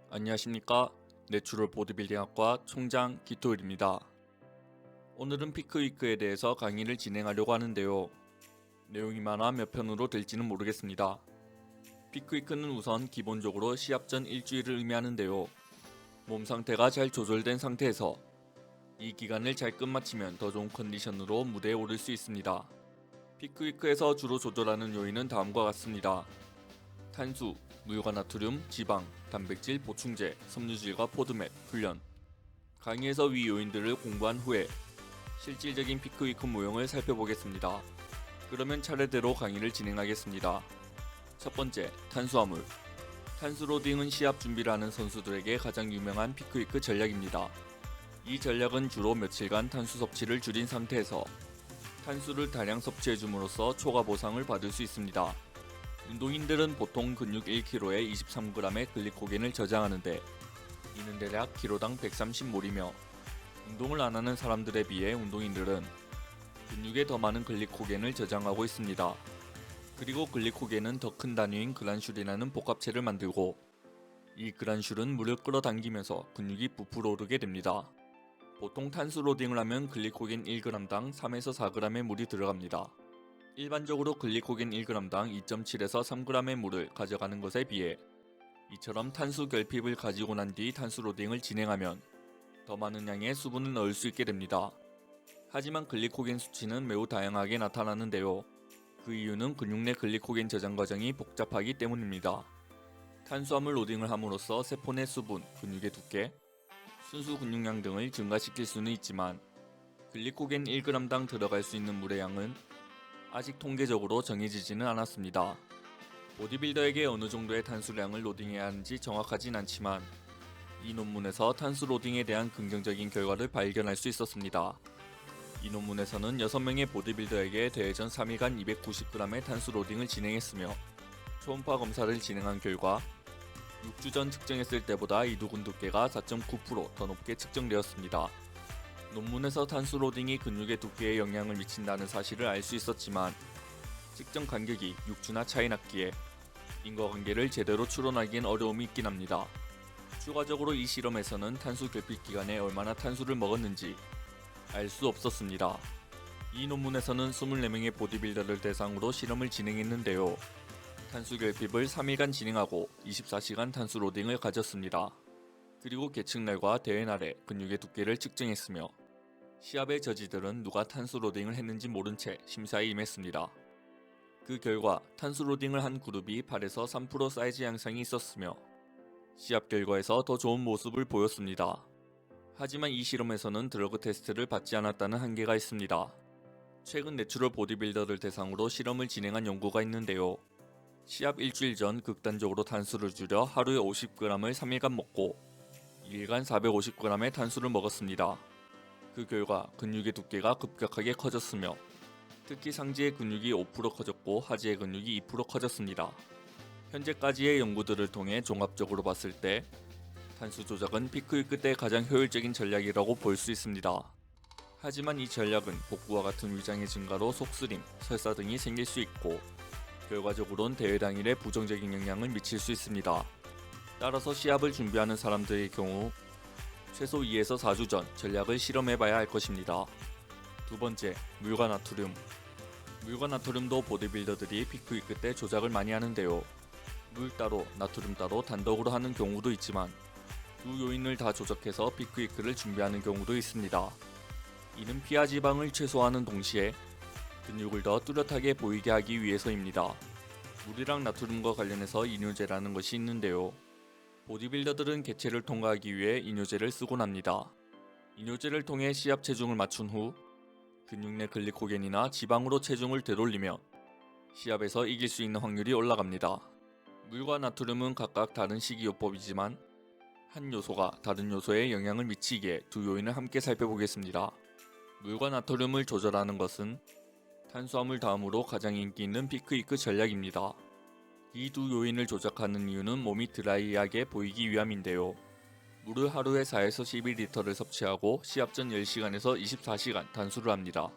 안녕하십니까. 내추럴 보디빌딩학과 총장 기토일입니다. 오늘은 피크위크에 대해서 강의를 진행하려고 하는데요. 내용이 많아 몇 편으로 될지는 모르겠습니다. 피크위크는 우선 기본적으로 시합 전 일주일을 의미하는데요. 몸 상태가 잘 조절된 상태에서 이 기간을 잘 끝마치면 더 좋은 컨디션으로 무대에 오를 수 있습니다. 피크위크에서 주로 조절하는 요인은 다음과 같습니다. 탄수, 물과 나트륨, 지방, 단백질, 보충제, 섬유질과 포드맥, 훈련. 강의에서 위 요인들을 공부한 후에 실질적인 피크위크 모형을 살펴보겠습니다. 그러면 차례대로 강의를 진행하겠습니다. 첫 번째, 탄수화물. 탄수로딩은 시합 준비를 하는 선수들에게 가장 유명한 피크위크 전략입니다. 이 전략은 주로 며칠간 탄수 섭취를 줄인 상태에서 탄수를 다량 섭취해줌으로써 초과 보상을 받을 수 있습니다. 운동인들은 보통 근육 1kg에 23g의 글리코겐을 저장하는데 이는 대략 kg당 130몰이며 운동을 안 하는 사람들에 비해 운동인들은 근육에 더 많은 글리코겐을 저장하고 있습니다. 그리고 글리코겐은 더 큰 단위인 그란슐이라는 복합체를 만들고 이 그란슐은 물을 끌어당기면서 근육이 부풀어 오르게 됩니다. 보통 탄수 로딩을 하면 글리코겐 1g당 3에서 4g의 물이 들어갑니다. 일반적으로 글리코겐 1g당 2.7에서 3g의 물을 가져가는 것에 비해 이처럼 탄수 결핍을 가지고 난 뒤 탄수 로딩을 진행하면 더 많은 양의 수분을 넣을 수 있게 됩니다. 하지만 글리코겐 수치는 매우 다양하게 나타나는데요. 그 이유는 근육 내 글리코겐 저장 과정이 복잡하기 때문입니다. 탄수화물 로딩을 함으로써 세포 내 수분, 근육의 두께, 순수 근육량 등을 증가시킬 수는 있지만 글리코겐 1g당 들어갈 수 있는 물의 양은 아직 통계적으로 정해지지는 않았습니다. 보디빌더에게 어느 정도의 탄수량을 로딩해야 하는지 정확하진 않지만 이 논문에서 탄수 로딩에 대한 긍정적인 결과를 발견할 수 있었습니다. 이 논문에서는 6명의 보디빌더에게 대회전 3일간 290g의 탄수 로딩을 진행했으며 초음파 검사를 진행한 결과 6주 전 측정했을 때보다 이두근 두께가 4.9%더 높게 측정되었습니다. 논문에서 탄수 로딩이 근육의 두께에 영향을 미친다는 사실을 알 수 있었지만 측정 간격이 6주나 차이 났기에 인과관계를 제대로 추론하기엔 어려움이 있긴 합니다. 추가적으로 이 실험에서는 탄수 결핍 기간에 얼마나 탄수를 먹었는지 알 수 없었습니다. 이 논문에서는 24명의 보디빌더를 대상으로 실험을 진행했는데요. 탄수 결핍을 3일간 진행하고 24시간 탄수 로딩을 가졌습니다. 그리고 개측날과 대회날에 근육의 두께를 측정했으며 시합의 저지들은 누가 탄수 로딩을 했는지 모른 채 심사에 임했습니다. 그 결과 탄수 로딩을 한 그룹이 8에서 3% 사이즈 양상이 있었으며 시합 결과에서 더 좋은 모습을 보였습니다. 하지만 이 실험에서는 드러그 테스트를 받지 않았다는 한계가 있습니다. 최근 내추럴 보디빌더를 대상으로 실험을 진행한 연구가 있는데요. 시합 일주일 전 극단적으로 탄수를 줄여 하루에 50g을 3일간 먹고 2일간 450g의 탄수를 먹었습니다. 그 결과 근육의 두께가 급격하게 커졌으며 특히 상지의 근육이 5% 커졌고 하지의 근육이 2% 커졌습니다. 현재까지의 연구들을 통해 종합적으로 봤을 때 탄수 조작은 피크위크 때 가장 효율적인 전략이라고 볼 수 있습니다. 하지만 이 전략은 복부와 같은 위장의 증가로 속쓰림, 설사 등이 생길 수 있고 결과적으로는 대회 당일에 부정적인 영향을 미칠 수 있습니다. 따라서 시합을 준비하는 사람들의 경우 최소 2에서 4주 전 전략을 실험해봐야 할 것입니다. 두 번째, 물과 나트륨. 물과 나트륨도 보디빌더들이 피크위크 때 조작을 많이 하는데요. 물 따로, 나트륨 따로 단독으로 하는 경우도 있지만 두 요인을 다 조작해서 피크위크를 준비하는 경우도 있습니다. 이는 피하 지방을 최소화하는 동시에 근육을 더 뚜렷하게 보이게 하기 위해서입니다. 물이랑 나트륨과 관련해서 이뇨제라는 것이 있는데요. 보디빌더들은 개체를 통과하기 위해 이뇨제를 쓰곤 합니다. 이뇨제를 통해 시합 체중을 맞춘 후 근육 내 글리코겐이나 지방으로 체중을 되돌리면 시합에서 이길 수 있는 확률이 올라갑니다. 물과 나트륨은 각각 다른 식이요법이지만 한 요소가 다른 요소에 영향을 미치기에 두 요인을 함께 살펴보겠습니다. 물과 나트륨을 조절하는 것은 탄수화물 다음으로 가장 인기 있는 피크위크 전략입니다. 이 두 요인을 조작하는 이유는 몸이 드라이하게 보이기 위함인데요. 물을 하루에 4에서 12리터를 섭취하고 시합 전 10시간에서 24시간 단수를 합니다.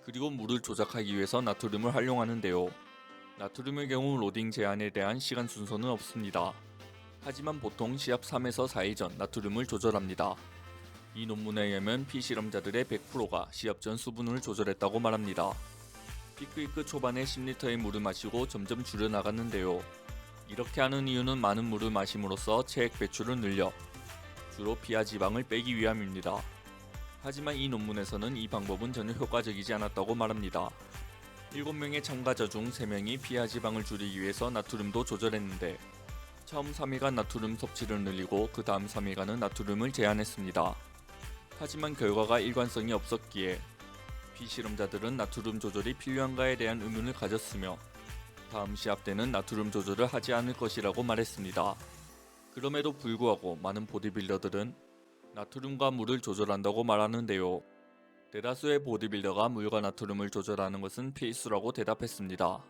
그리고 물을 조작하기 위해서 나트륨을 활용하는데요. 나트륨의 경우 로딩 제한에 대한 시간 순서는 없습니다. 하지만 보통 시합 3에서 4일 전 나트륨을 조절합니다. 이 논문에 의하면 피실험자들의 100%가 시합 전 수분을 조절했다고 말합니다. 피크위크 초반에 10리터의 물을 마시고 점점 줄여나갔는데요. 이렇게 하는 이유는 많은 물을 마심으로써 체액 배출을 늘려 주로 피하 지방을 빼기 위함입니다. 하지만 이 논문에서는 이 방법은 전혀 효과적이지 않았다고 말합니다. 7명의 참가자 중 3명이 피하 지방을 줄이기 위해서 나트륨도 조절했는데 처음 3일간 나트륨 섭취를 늘리고 그 다음 3일간은 나트륨을 제한했습니다. 하지만 결과가 일관성이 없었기에 피실험자들은 나트륨 조절이 필요한가에 대한 의문을 가졌으며 다음 시합 때는 나트륨 조절을 하지 않을 것이라고 말했습니다. 그럼에도 불구하고 많은 보디빌더들은 나트륨과 물을 조절한다고 말하는데요. 대다수의 보디빌더가 물과 나트륨을 조절하는 것은 필수라고 대답했습니다.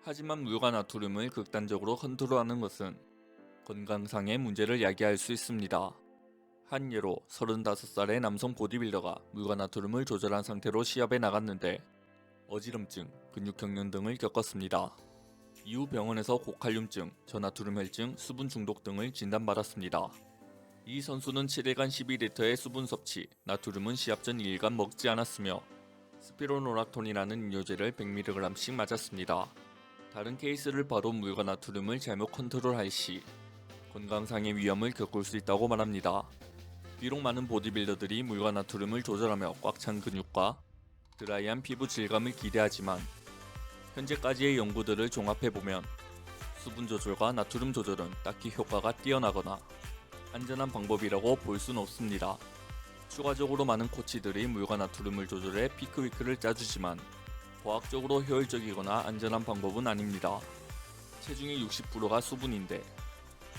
하지만 물과 나트륨을 극단적으로 컨트롤하는 것은 건강상의 문제를 야기할 수 있습니다. 한 예로 35살의 남성 보디빌더가 물과 나트륨을 조절한 상태로 시합에 나갔는데 어지럼증, 근육경련 등을 겪었습니다. 이후 병원에서 고칼륨증, 저나트륨 혈증, 수분 중독 등을 진단받았습니다. 이 선수는 7일간 12리터의 수분 섭취, 나트륨은 시합 전 2일간 먹지 않았으며 스피로노락톤이라는 음료제를 100mg씩 맞았습니다. 다른 케이스를 봐도 물과 나트륨을 잘못 컨트롤할 시 건강상의 위험을 겪을 수 있다고 말합니다. 비록 많은 보디빌더들이 물과 나트륨을 조절하며 꽉 찬 근육과 드라이한 피부 질감을 기대하지만 현재까지의 연구들을 종합해보면 수분 조절과 나트륨 조절은 딱히 효과가 뛰어나거나 안전한 방법이라고 볼 수는 없습니다. 추가적으로 많은 코치들이 물과 나트륨을 조절해 피크위크를 짜주지만 과학적으로 효율적이거나 안전한 방법은 아닙니다. 체중의 60%가 수분인데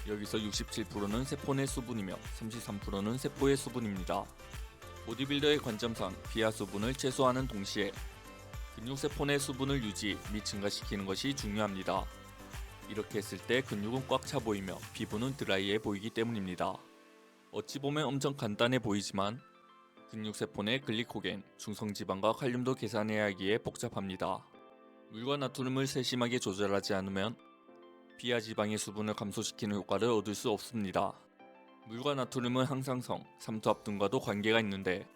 여기서 67%는 세포 내 수분이며 33%는 세포의 수분입니다. 보디빌더의 관점상 피하 수분을 최소화하는 동시에 근육세포 내 수분을 유지 및 증가시키는 것이 중요합니다. 이렇게 했을 때 근육은 꽉 차 보이며 피부는 드라이해 보이기 때문입니다. 어찌 보면 엄청 간단해 보이지만 근육세포 내 글리코겐, 중성지방과 칼륨도 계산해야 하기에 복잡합니다. 물과 나트륨을 세심하게 조절하지 않으면 피하 지방의 수분을 감소시키는 효과를 얻을 수 없습니다. 물과 나트륨은 항상성, 삼투압 등과도 관계가 있는데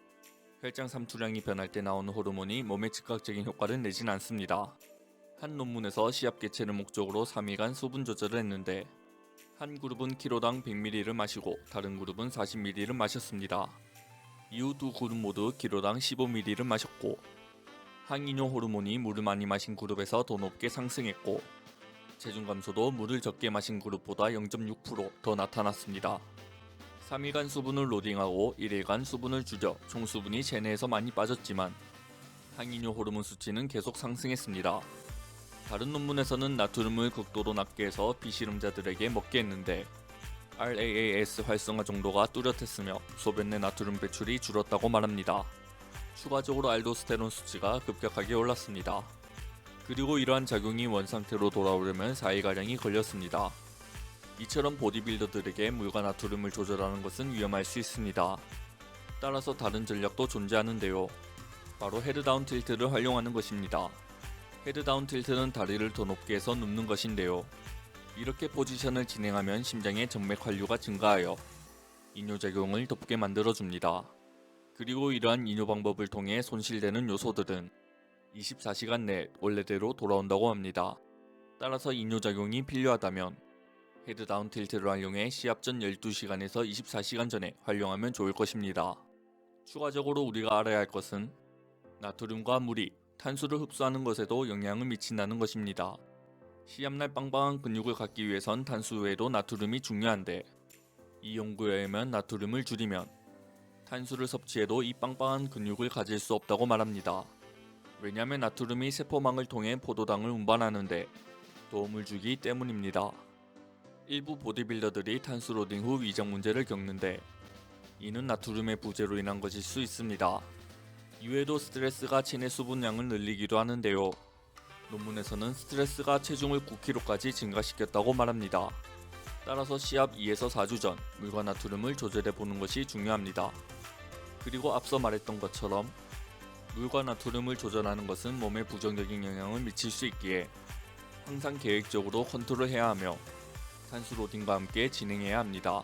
혈장 삼투량이 변할 때 나오는 호르몬이 몸에 즉각적인 효과를 내진 않습니다. 한 논문에서 시합 개최를 목적으로 3일간 수분 조절을 했는데 한 그룹은 키로당 100ml를 마시고 다른 그룹은 40ml를 마셨습니다. 이후 두 그룹 모두 키로당 15ml를 마셨고 항이뇨 호르몬이 물을 많이 마신 그룹에서 더 높게 상승했고 체중 감소도 물을 적게 마신 그룹보다 0.6% 더 나타났습니다. 3일간 수분을 로딩하고 1일간 수분을 줄여 총 수분이 체내에서 많이 빠졌지만 항이뇨 호르몬 수치는 계속 상승했습니다. 다른 논문에서는 나트륨을 극도로 낮게 해서 비실험자들에게 먹게 했는데 RAAS 활성화 정도가 뚜렷했으며 소변 내 나트륨 배출이 줄었다고 말합니다. 추가적으로 알도스테론 수치가 급격하게 올랐습니다. 그리고 이러한 작용이 원상태로 돌아오려면 4일가량이 걸렸습니다. 이처럼 보디빌더들에게 물과 나트륨을 조절하는 것은 위험할 수 있습니다. 따라서 다른 전략도 존재하는데요. 바로 헤드다운 틸트를 활용하는 것입니다. 헤드다운 틸트는 다리를 더 높게 해서 눕는 것인데요. 이렇게 포지션을 진행하면 심장의 정맥 환류가 증가하여 이뇨작용을 덮게 만들어줍니다. 그리고 이러한 이뇨 방법을 통해 손실되는 요소들은 24시간 내 원래대로 돌아온다고 합니다. 따라서 이뇨작용이 필요하다면 헤드다운 틸트를 활용해 시합 전 12시간에서 24시간 전에 활용하면 좋을 것입니다. 추가적으로 우리가 알아야 할 것은 나트륨과 물이 탄수를 흡수하는 것에도 영향을 미친다는 것입니다. 시합날 빵빵한 근육을 갖기 위해선 탄수 외에도 나트륨이 중요한데 이 연구에 의하면 나트륨을 줄이면 탄수를 섭취해도 이 빵빵한 근육을 가질 수 없다고 말합니다. 왜냐하면 나트륨이 세포망을 통해 포도당을 운반하는데 도움을 주기 때문입니다. 일부 보디빌더들이 탄수 로딩 후 위장 문제를 겪는데 이는 나트륨의 부재로 인한 것일 수 있습니다. 이외에도 스트레스가 체내 수분량을 늘리기도 하는데요. 논문에서는 스트레스가 체중을 9kg까지 증가시켰다고 말합니다. 따라서 시합 2에서 4주 전 물과 나트륨을 조절해 보는 것이 중요합니다. 그리고 앞서 말했던 것처럼 물과 나트륨을 조절하는 것은 몸에 부정적인 영향을 미칠 수 있기에 항상 계획적으로 컨트롤해야 하며 산수 로딩과 함께 진행해야 합니다.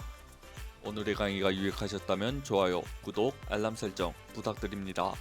오늘의 강의가 유익하셨다면 좋아요, 구독, 알람 설정 부탁드립니다.